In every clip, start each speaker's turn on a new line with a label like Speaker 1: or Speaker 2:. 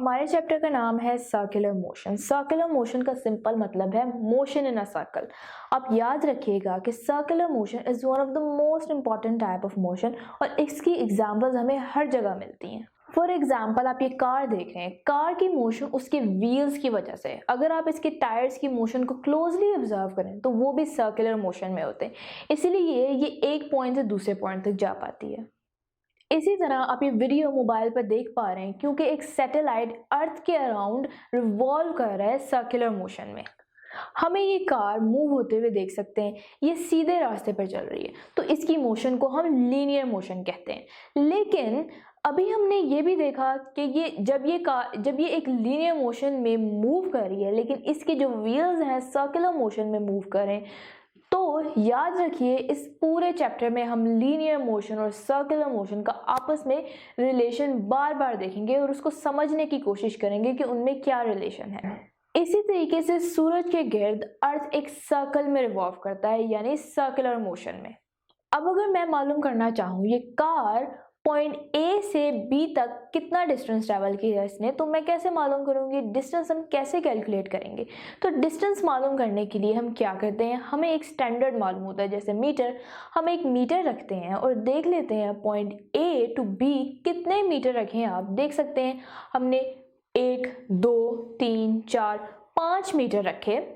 Speaker 1: हमारे चैप्टर का नाम है सर्कुलर मोशन। सर्कुलर मोशन का सिंपल मतलब है मोशन इन अ सर्कल। आप याद रखिएगा कि circular motion is one of the most important type of motion और इसकी एग्जांपल्स हमें हर जगह मिलती हैं। फॉर एग्जाम्पल आप ये कार देख रहे हैं, कार की मोशन उसके व्हील्स की वजह से। अगर आप इसके टायर्स की मोशन को क्लोजली ऑब्जर्व करें तो वो भी सर्कुलर मोशन में होते हैं, इसीलिए ये एक पॉइंट से दूसरे पॉइंट तक जा पाती है। इसी तरह आप ये वीडियो मोबाइल पर देख पा रहे हैं क्योंकि एक सैटेलाइट अर्थ के अराउंड रिवॉल्व कर रहा है सर्कुलर मोशन में। हमें ये कार मूव होते हुए देख सकते हैं, ये सीधे रास्ते पर चल रही है तो इसकी मोशन को हम लीनियर मोशन कहते हैं। लेकिन अभी हमने ये भी देखा कि जब ये एक लीनियर मोशन में मूव कर रही है लेकिन इसके जो व्हील्स हैं सर्कुलर मोशन में मूव कर रहे हैं। तो याद रखिए इस पूरे चैप्टर में हम लीनियर मोशन और सर्कुलर मोशन का आपस में रिलेशन बार बार देखेंगे और उसको समझने की कोशिश करेंगे कि उनमें क्या रिलेशन है। इसी तरीके से सूरज के गिर्द अर्थ एक सर्कल में रिवॉल्व करता है यानी सर्कुलर मोशन में। अब अगर मैं मालूम करना चाहूँ ये कार पॉइंट ए से बी तक कितना डिस्टेंस ट्रैवल किया इसने, तो मैं कैसे मालूम करूँगी? डिस्टेंस हम कैसे कैलकुलेट करेंगे? तो डिस्टेंस मालूम करने के लिए हम क्या करते हैं, हमें एक स्टैंडर्ड मालूम होता है जैसे मीटर। हम एक मीटर रखते हैं और देख लेते हैं पॉइंट ए टू बी कितने मीटर रखे हैं। आप देख सकते हैं हमने 1 2 3 4 5 मीटर रखे।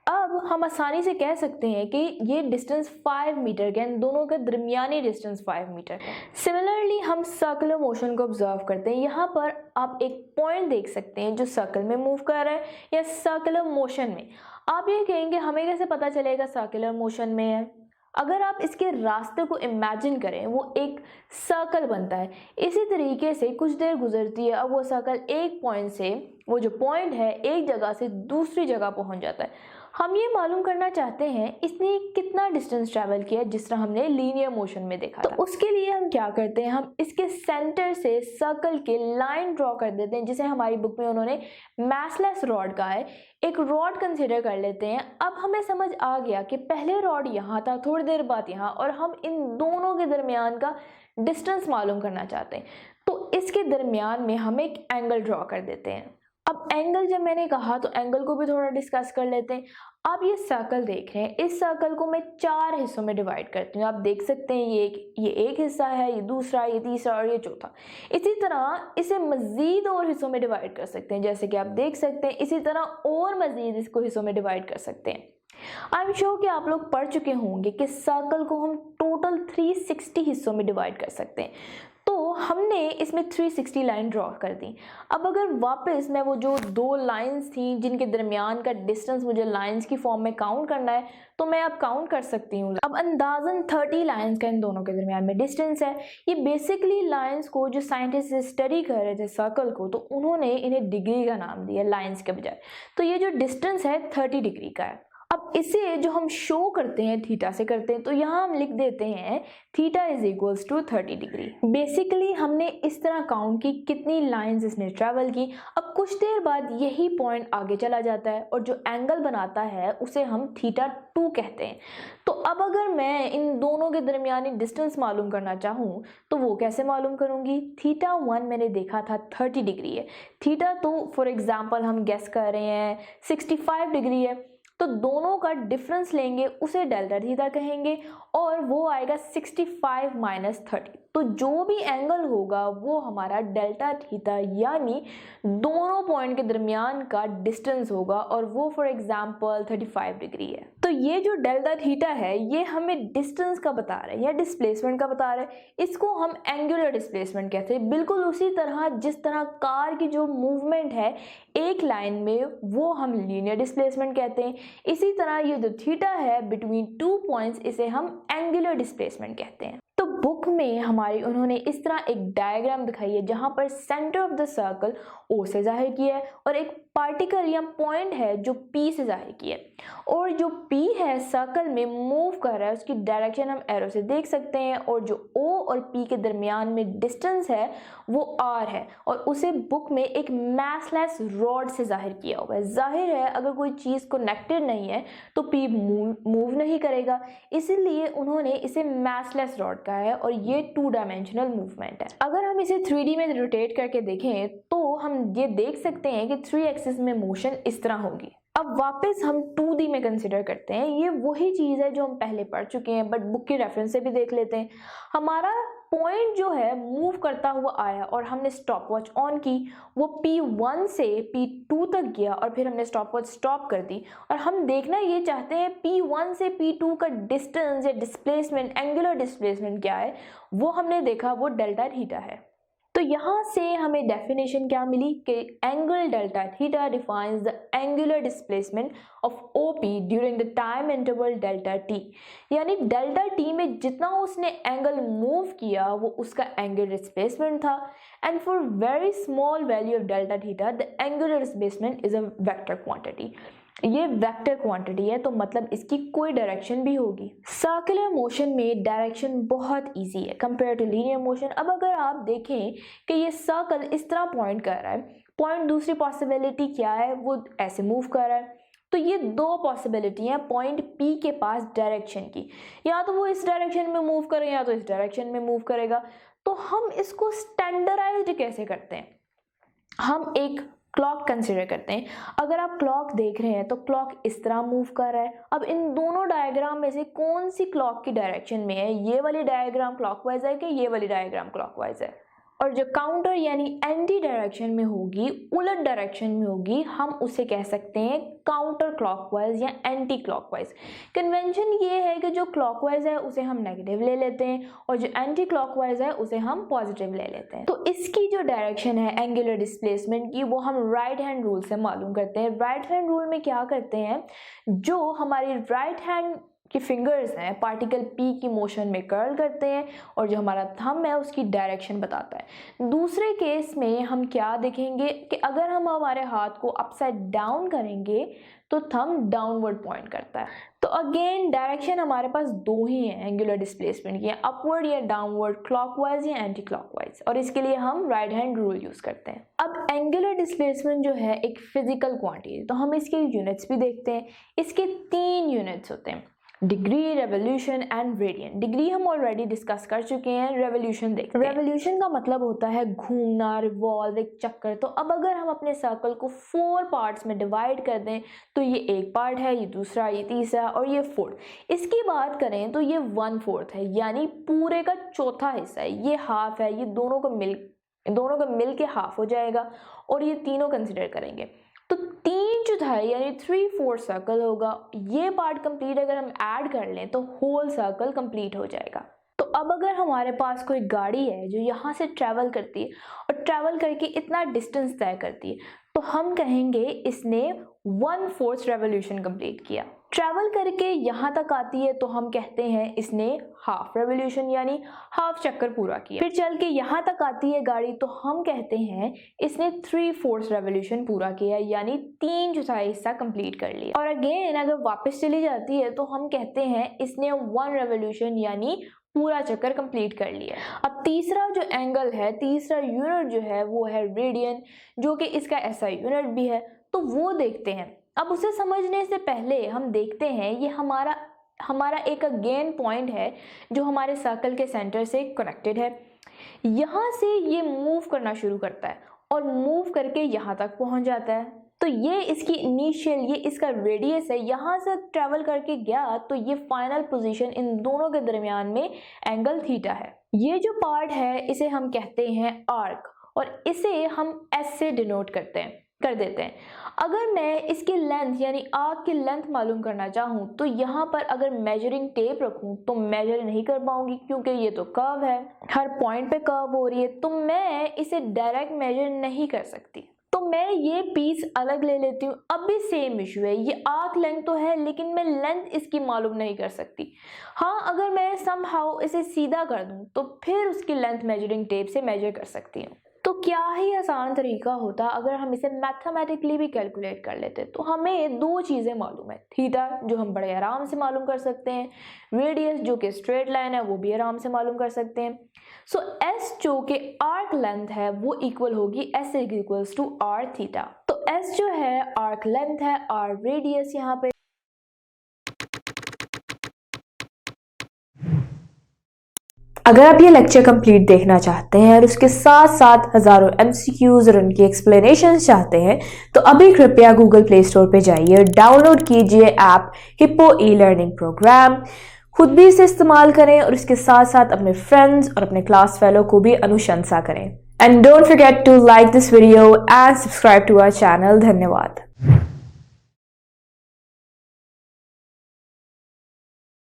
Speaker 1: अब हम आसानी से कह सकते हैं कि ये डिस्टेंस 5 मीटर के, इन दोनों का दरमियानी डिस्टेंस 5 मीटर है। सिमिलरली हम सर्कुलर मोशन को ऑब्जर्व करते हैं। यहाँ पर आप एक पॉइंट देख सकते हैं जो सर्कल में मूव कर रहा है या सर्कुलर मोशन में। आप ये कहेंगे हमें कैसे पता चलेगा सर्कुलर मोशन में है? अगर आप इसके रास्ते को इमेजिन करें, वो एक सर्कल बनता है। इसी तरीके से कुछ देर गुजरती है, अब वो सर्कल एक पॉइंट से, वो जो पॉइंट है एक जगह से दूसरी जगह पहुंच जाता है। हम ये मालूम करना चाहते हैं इसने कितना डिस्टेंस ट्रैवल किया जिस तरह हमने लीनियर मोशन में देखा था। तो उसके लिए हम क्या करते हैं, हम इसके सेंटर से सर्कल के लाइन ड्रॉ कर देते हैं जिसे हमारी बुक में उन्होंने मैसलेस रॉड कहा है। एक रॉड कंसीडर कर लेते हैं। अब हमें समझ आ गया कि पहले रॉड यहाँ था, थोड़ी देर बाद यहाँ, और हम इन दोनों के दरमियान का डिस्टेंस मालूम करना चाहते हैं। तो इसके दरमियान में हम एक एंगल ड्रॉ कर देते हैं। अब एंगल जब मैंने कहा तो एंगल को भी थोड़ा डिस्कस कर लेते हैं। आप ये सर्कल देख रहे हैं, इस सर्कल को मैं 4 हिस्सों में डिवाइड करती हूँ। आप देख सकते हैं ये एक हिस्सा है, ये दूसरा, ये तीसरा और ये चौथा। इसी तरह इसे मजीद और हिस्सों में डिवाइड कर सकते हैं, जैसे कि आप देख सकते हैं। इसी तरह और मजीद इसको हिस्सों में डिवाइड कर सकते हैं। आई एम श्योर कि आप लोग पढ़ चुके होंगे कि सर्कल को हम टोटल 360 हिस्सों में डिवाइड कर सकते हैं। तो हमने इसमें 360 लाइन ड्रॉ कर दी। अब अगर वापस मैं वो जो 2 लाइंस थी जिनके दरमियान का डिस्टेंस मुझे लाइंस की फॉर्म में काउंट करना है, तो मैं अब काउंट कर सकती हूँ। अब अंदाजन 30 लाइंस का इन दोनों के दरमियान में डिस्टेंस है। ये बेसिकली लाइंस को जो साइंटिस्ट स्टडी कर रहे थे सर्कल को, तो उन्होंने इन्हें डिग्री का नाम दिया लाइंस के बजाय। तो ये जो डिस्टेंस है 30 डिग्री का है। अब इसे जो हम शो करते हैं थीटा से करते हैं, तो यहाँ हम लिख देते हैं theta is equals to 30 degree. Basically हमने इस तरह काउंट की कितनी लाइंस इसने ट्रैवल की। अब कुछ देर बाद यही पॉइंट आगे चला जाता है और जो एंगल बनाता है उसे हम थीटा 2 कहते हैं। तो अब अगर मैं इन दोनों के दरमियानी डिस्टेंस मालूम करना चाहूँ तो वो कैसे मालूम करूँगी? थीटा 1 मैंने देखा था 30 डिग्री है, थीटा 2 फॉर एग्जाम्पल हम गेस कर रहे हैं 65 डिग्री है। तो दोनों का डिफरेंस लेंगे, उसे डेल्टा थीटा कहेंगे और वो आएगा 65 माइनस 30। तो जो भी एंगल होगा वो हमारा डेल्टा थीटा यानी दोनों पॉइंट के दरमियान का डिस्टेंस होगा और वो फॉर एग्जांपल 35 डिग्री है। तो ये जो डेल्टा थीटा है ये हमें डिस्टेंस का बता रहा है या डिस्प्लेसमेंट का बता रहा है। इसको हम एंगुलर डिस्प्लेसमेंट कहते हैं। बिल्कुल उसी तरह जिस तरह कार की जो मूवमेंट है एक लाइन में, वो हम लीनियर डिस्प्लेसमेंट कहते हैं। इसी तरह ये जो थीटा है बिटवीन 2 पॉइंट्स, इसे हम एंगुलर डिस्प्लेसमेंट कहते हैं। तो बुक में हमारी उन्होंने इस तरह एक डायग्राम दिखाई है जहां पर centre of the circle O से जाहिर किया है और एक पार्टिकल या पॉइंट है जो P से जाहिर की है, और जो P है सर्कल में मूव कर रहा है उसकी डायरेक्शन हम एरो से देख सकते हैं, और जो O और P के दरमियान में डिस्टेंस है वो R है, और उसे बुक में एक मैसलेस रॉड से जाहिर किया हुआ है। जाहिर है अगर कोई चीज़ कनेक्टेड नहीं है तो P मूव नहीं करेगा, इसीलिए उन्होंने इसे मैसलेस रॉड कहा है, और ये 2 डायमेंशनल मूवमेंट है। अगर हम इसे 3D में रोटेट करके देखें तो हम ये देख सकते हैं कि 3 एक्सिस में मोशन इस तरह होगी। अब वापस हम 2D में कंसिडर करते हैं, ये वही चीज़ है जो हम पहले पढ़ चुके हैं, बट बुक के रेफरेंस से भी देख लेते हैं। हमारा पॉइंट जो है मूव करता हुआ आया और हमने स्टॉप वॉच ऑन की, वो P1 से P2 तक गया और फिर हमने स्टॉप वॉच स्टॉप कर दी, और हम देखना ये चाहते हैं P1 से P2 का डिस्टेंस या डिस्प्लेसमेंट, एंगुलर डिस्प्लेसमेंट क्या है, वो हमने देखा वो डेल्टा थीटा है। तो यहाँ से हमें डेफिनेशन क्या मिली कि angle delta theta defines the angular displacement of OP during the time interval delta t, यानी डेल्टा t में जितना उसने एंगल मूव किया वो उसका एंगल डिस्प्लेसमेंट था, and for very small value of delta theta the angular displacement is a vector quantity. ये vector quantity है तो मतलब इसकी कोई डायरेक्शन भी होगी। सर्कुलर मोशन में डायरेक्शन बहुत इजी है कंपेयर टू लीनियर मोशन। अब अगर आप देखें कि ये सर्कल इस तरह पॉइंट कर रहा है, पॉइंट दूसरी पॉसिबिलिटी क्या है, वो ऐसे मूव कर रहा है, तो ये 2 पॉसिबिलिटी हैं पॉइंट P के पास डायरेक्शन की, या तो वो इस डायरेक्शन में मूव करे या तो इस डायरेक्शन में मूव करेगा। तो हम इसको स्टैंडर्डाइज्ड कैसे करते हैं, हम एक क्लॉक कंसिडर करते हैं। अगर आप क्लॉक देख रहे हैं तो क्लॉक इस तरह मूव कर रहा है। अब इन दोनों डायग्राम में से कौन सी क्लॉक की डायरेक्शन में है, ये वाली डायग्राम क्लॉकवाइज है कि ये वाली डायग्राम क्लॉकवाइज है, और जो काउंटर यानी एंटी डायरेक्शन में होगी, उलट डायरेक्शन में होगी, हम उसे कह सकते हैं काउंटर क्लॉकवाइज या एंटी क्लॉकवाइज। कन्वेंशन ये है कि जो क्लॉकवाइज है उसे हम नेगेटिव ले लेते हैं और जो एंटी क्लॉकवाइज है उसे हम पॉजिटिव ले लेते हैं। तो इसकी जो डायरेक्शन है एंगुलर डिस्प्लेसमेंट की, वो हम राइट हैंड रूल से मालूम करते हैं। राइट हैंड रूल में क्या करते हैं, जो हमारी राइट हैंड कि फिंगर्स हैं पार्टिकल P की मोशन में कर्ल करते हैं, और जो हमारा थंब है उसकी डायरेक्शन बताता है। दूसरे केस में हम क्या देखेंगे कि अगर हम हमारे हाथ को अपसाइड डाउन करेंगे तो थंब डाउनवर्ड पॉइंट करता है। तो अगेन डायरेक्शन हमारे पास 2 ही हैं एंगुलर डिस्प्लेसमेंट की, अपवर्ड या डाउनवर्ड, क्लॉकवाइज या एंटी क्लॉकवाइज, और इसके लिए हम राइट हैंड रूल यूज करते हैं। अब एंगुलर डिस्प्लेसमेंट जो है एक फिजिकल क्वांटिटी, तो हम इसके यूनिट्स भी देखते हैं। इसके 3 यूनिट्स होते हैं, degree, revolution and radian. Degree हम ऑलरेडी डिस्कस कर चुके हैं, रेवोल्यूशन देखते हैं। रेवोल्यूशन का मतलब होता है घूमना, रिवॉल्व, एक चक्कर। तो अब अगर हम अपने सर्कल को 4 पार्ट्स में डिवाइड कर दें तो ये एक पार्ट है, ये दूसरा, ये तीसरा और ये 4th। इसकी बात करें तो ये 1/4 है, यानी पूरे का चौथा हिस्सा है। ये हाफ है, ये दोनों को मिल के हाफ हो जाएगा, और ये तीनों कंसिडर करेंगे तो 3/4 यानी 3/4 सर्कल होगा। ये पार्ट कंप्लीट अगर हम ऐड कर लें तो होल सर्कल कंप्लीट हो जाएगा। तो अब अगर हमारे पास कोई गाड़ी है जो यहाँ से ट्रैवल करती है और ट्रैवल करके इतना डिस्टेंस तय करती है, तो हम कहेंगे इसने 1/4 रेवोल्यूशन कंप्लीट किया। ट्रैवल करके यहाँ तक आती है तो हम कहते हैं इसने हाफ रेवोल्यूशन यानी हाफ चक्कर पूरा किया। फिर चल के यहाँ तक आती है गाड़ी तो हम कहते हैं इसने 3/4 रेवोल्यूशन पूरा किया, यानी 3/4 हिस्सा कंप्लीट कर लिया। और अगेन अगर वापस चली जाती है तो हम कहते हैं इसने 1 रेवोल्यूशन यानी पूरा चक्कर कंप्लीट कर लिया। अब तीसरा जो एंगल है, तीसरा यूनिट जो है वो है रेडियन, जो कि इसका ऐसा यूनिट भी है, तो वो देखते हैं। अब उसे समझने से पहले हम देखते हैं ये हमारा एक अगेन पॉइंट है जो हमारे सर्कल के सेंटर से कनेक्टेड है। यहाँ से ये मूव करना शुरू करता है और मूव करके यहाँ तक पहुँच जाता है। तो ये इसकी इनिशियल, ये इसका रेडियस है, यहाँ से ट्रैवल करके गया तो ये फाइनल पोजीशन, इन दोनों के दरमियान में एंगल थीटा है। ये जो पार्ट है इसे हम कहते हैं आर्क, और इसे हम एस से डिनोट कर देते हैं। अगर मैं इसकी लेंथ यानी आर्क की लेंथ मालूम करना चाहूँ तो यहाँ पर अगर मेजरिंग टेप रखूँ तो मेजर नहीं कर पाऊंगी, क्योंकि ये तो कर्व है, हर पॉइंट पे कर्व हो रही है, तो मैं इसे डायरेक्ट मेजर नहीं कर सकती। तो मैं ये पीस अलग ले लेती हूँ। अब भी सेम इशू है, ये आर्क लेंथ तो है लेकिन मैं लेंथ इसकी मालूम नहीं कर सकती। हाँ, अगर मैं समहाउ इसे सीधा कर दूँ तो फिर उसकी लेंथ मेजरिंग टेप से मेजर कर सकती हूँ। तो क्या ही आसान तरीका होता अगर हम इसे मैथमेटिकली भी कैलकुलेट कर लेते। तो हमें दो चीज़ें मालूम है, थीटा जो हम बड़े आराम से मालूम कर सकते हैं, रेडियस जो कि स्ट्रेट लाइन है वो भी आराम से मालूम कर सकते हैं। सो एस जो कि आर्क लेंथ है वो इक्वल होगी S equals to R theta. तो एस जो है आर्क लेंथ है, आर रेडियस यहाँ पे। अगर आप ये लेक्चर कंप्लीट देखना चाहते हैं और उसके साथ साथ हज़ारों एमसीक्यूज और उनकी एक्सप्लेनेशन चाहते हैं तो अभी कृपया गूगल प्ले स्टोर पे जाइए और डाउनलोड कीजिए app Hippo e learning program. खुद भी इसे इस्तेमाल करें और इसके साथ साथ अपने फ्रेंड्स और अपने क्लास फेलो को भी अनुशंसा करें। And don't forget to like this video and subscribe to our channel. धन्यवाद।